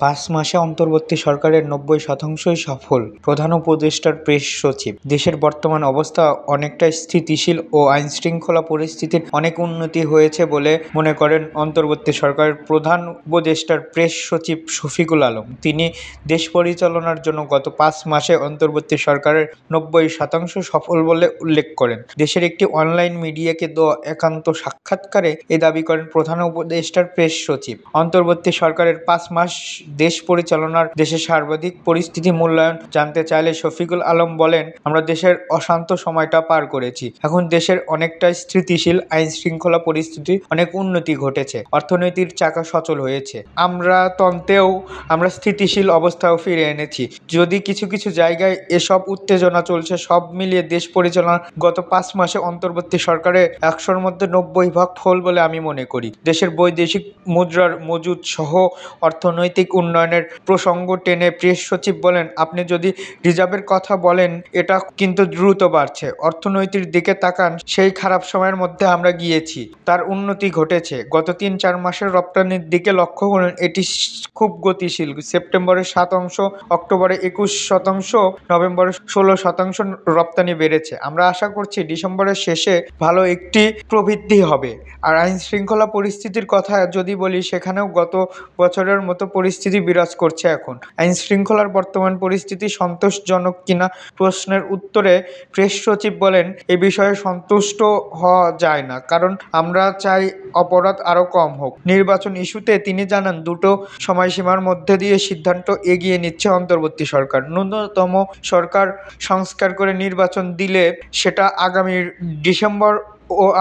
5 মাসে অন্তর্বর্তী সরকারের 90%ই সফল। প্রধান উপদেষ্টার প্রেস সচিব। দেশের বর্তমান অবস্থা অনেকটা স্থিতিশীল ও আইনশৃঙ্খলা পরিস্থিতির অনেক উন্নতি হয়েছে বলে মনে করেন অন্তর্বর্তী সরকারের প্রধান উপদেষ্টার প্রেস সচিব শফিকুল আলম। তিনি দেশ পরিচালনার জন্য গত 5 মাসে অন্তর্বর্তী সরকারের 90% সফল বলে উল্লেখ করেন। দেশের একটি অনলাইন মিডিয়াকে দেওয়া একান্ত সাক্ষাৎকারে এ দাবি করেন প্রধান উপদেষ্টার প্রেস সচিব। অন্তর্বর্তী সরকারের 5 মাস দেশ পরিচালনার দেশের সার্বিক পরিস্থিতি মূল্যায়ন জানতে চাইলে শফিকুল আলম বলেন, আমরা দেশের অশান্ত সময়টা পার করেছি। এখন দেশের অনেকটা স্থিতিশীল, আইনশৃঙ্খলা পরিস্থিতি অনেক উন্নতি ঘটেছে, অর্থনীতির চাকা সচল হয়েছে। আমরা স্থিতিশীল অবস্থাও ফিরে এনেছি। যদি কিছু কিছু জায়গায় এসব উত্তেজনা চলছে, সব মিলিয়ে দেশ পরিচালনার গত 5 মাসে অন্তর্বর্তী সরকারের 100-র মধ্যে 90% ফল বলে আমি মনে করি। দেশের বৈদেশিক মুদ্রার মজুদ সহ অর্থনৈতিক উন্নয়নের প্রসঙ্গ টেনে প্রেস সচিব বলেন, আপনি যদি রিজার্ভের কথা বলেন, এটা কিন্তু দ্রুত বাড়ছে। অর্থনৈতিক দিকে তাকান, সেই খারাপ সময়ের মধ্যে আমরা গিয়েছি, তার উন্নতি ঘটেছে। গত 3-4 মাসের রপ্তানির দিকে লক্ষ্য করুন, এটি খুব গতিশীল। সেপ্টেম্বরে 7%, অক্টোবরে 21%, নভেম্বরে 16% রপ্তানি বেড়েছে। আমরা আশা করছি ডিসেম্বরের শেষে ভালো একটি প্রবৃদ্ধি হবে। আর আইন শৃঙ্খলা পরিস্থিতির কথা যদি বলি, সেখানেও গত বছরের মতো পরিস্থিতি বিরাজ করছে। এখন আইন শৃঙ্খলার বর্তমান পরিস্থিতি সন্তোষজনক কিনা প্রশ্নের উত্তরে প্রেস সচিব বলেন, এ বিষয়ে সন্তুষ্ট হওয়া যায় না, কারণ আমরা চাই অপরাধ আরও কম হোক। নির্বাচন ইস্যুতে তিনি জানান, দুটো সময়সীমার মধ্যে দিয়ে সিদ্ধান্ত এগিয়ে নিচ্ছে অন্তর্বর্তী সরকার। ন্যূনতম সরকার সংস্কার করে নির্বাচন দিলে সেটা আগামী ডিসেম্বর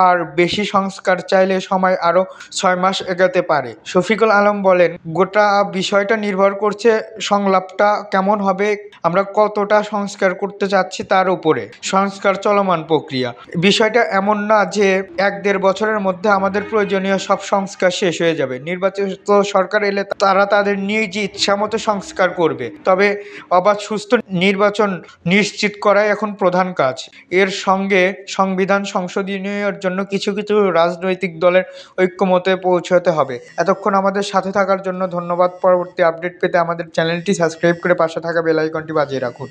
আর বেশি সংস্কার চাইলে সময় আরও 6 মাস এগাতে পারে। শফিকুল আলম বলেন, গোটা বিষয়টা নির্ভর করছে সংলাপটা কেমন হবে, আমরা কতটা সংস্কার করতে চাচ্ছি তার উপরে। সংস্কার চলমান প্রক্রিয়া। বিষয়টা এমন না যে 1-1.5 বছরের মধ্যে আমাদের প্রয়োজনীয় সব সংস্কার শেষ হয়ে যাবে। নির্বাচিত সরকার এলে তারা তাদের নিজ ইচ্ছামতো সংস্কার করবে। তবে অবাধ সুষ্ঠু নির্বাচন নিশ্চিত করাই এখন প্রধান কাজ। এর সঙ্গে সংবিধান সংশোধনীর জন্য কিছু কিছু রাজনৈতিক দলের ঐক্যমতে পৌঁছাতে হবে। এতক্ষণ আমাদের সাথে থাকার জন্য ধন্যবাদ। পরবর্তী আপডেট পেতে আমাদের চ্যানেলটি সাবস্ক্রাইব করে পাশে থাকা বেল আইকনটি বাজিয়ে রাখুন।